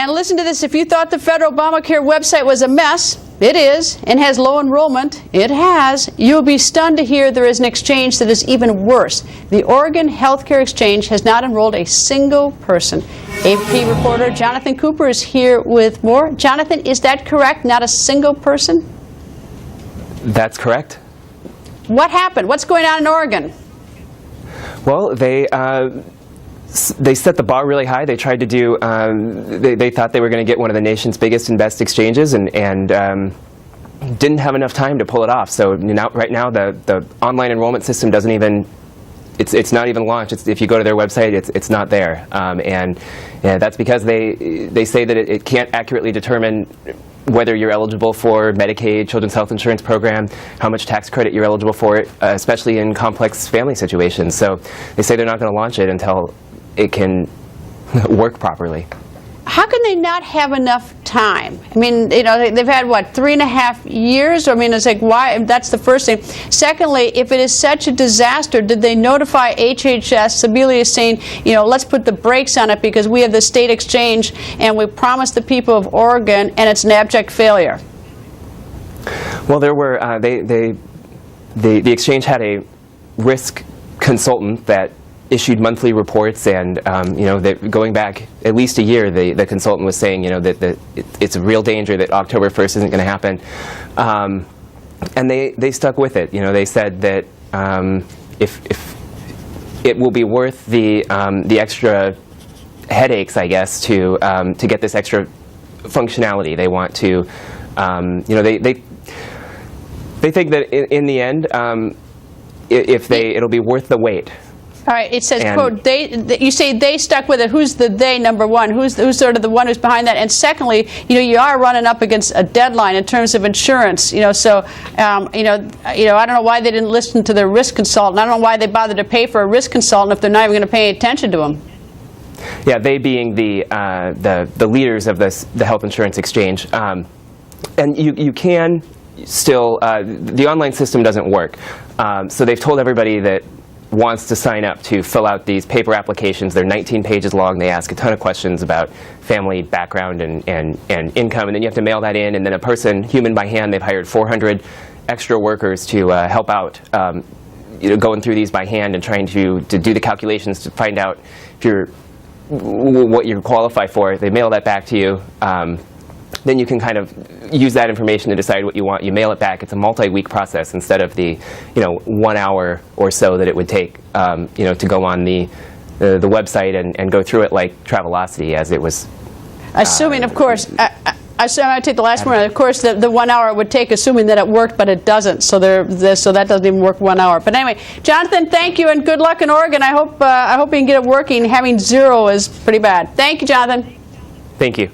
And listen to this, if you thought the federal Obamacare website was a mess, it is, and has low enrollment, it has, you'll be stunned to hear there is an exchange that is even worse. The Oregon Healthcare Exchange has not enrolled a single person. AP reporter Jonathan Cooper is here with more. Jonathan, is that correct? Not a single person? That's correct. What happened? What's going on in Oregon? Well, they set the bar really high. They tried to do, they thought they were going to get one of the nation's biggest and best exchanges, and didn't have enough time to pull it off. So right now the online enrollment system doesn't even, it's not even launched. If you go to their website, it's not there. And that's because they say that it can't accurately determine whether you're eligible for Medicaid, Children's Health Insurance Program, how much tax credit you're eligible for it, especially in complex family situations. So they say they're not going to launch it until it can work properly. How can they not have enough time? I mean, you know, they've had, what, 3.5 years? I mean, it's like, why? That's the first thing. Secondly, if it is such a disaster, did they notify HHS? Sebelius is saying, you know, let's put the brakes on it because we have the state exchange and we promised the people of Oregon and it's an abject failure. Well, there were, the exchange had a risk consultant that issued monthly reports, and you know, that going back at least a year, the consultant was saying, you know, that it's a real danger that October 1st isn't going to happen, and they stuck with it. You know, they said that if it will be worth the extra headaches, I guess, to get this extra functionality. They want to, you know, they think that in the end, it'll be worth the wait. All right, it says, quote, you say they stuck with it. Who's the they, number one? Who's sort of the one who's behind that? And secondly, you know, you are running up against a deadline in terms of insurance, you know, so, you know, I don't know why they didn't listen to their risk consultant. I don't know why they bothered to pay for a risk consultant if they're not even going to pay attention to them. Yeah, they being the leaders of the health insurance exchange. And you can still, the online system doesn't work. So they've told everybody that wants to sign up to fill out these paper applications. They're 19 pages long. They ask a ton of questions about family background and income, and then you have to mail that in, and then a person, human by hand, they've hired 400 extra workers to help out, you know, going through these by hand and trying to do the calculations to find out if what you're qualified for. They mail that back to you. Then you can kind of use that information to decide what you want. You mail it back. It's a multi-week process instead of the, you know, 1 hour or so that it would take, you know, to go on the website and go through it like Travelocity, as it was. Assuming, of course, I take the last one. Of course, the 1 hour it would take, assuming that it worked, but it doesn't. So so that doesn't even work 1 hour. But anyway, Jonathan, thank you and good luck in Oregon. I hope you can get it working. Having zero is pretty bad. Thank you, Jonathan. Thank you.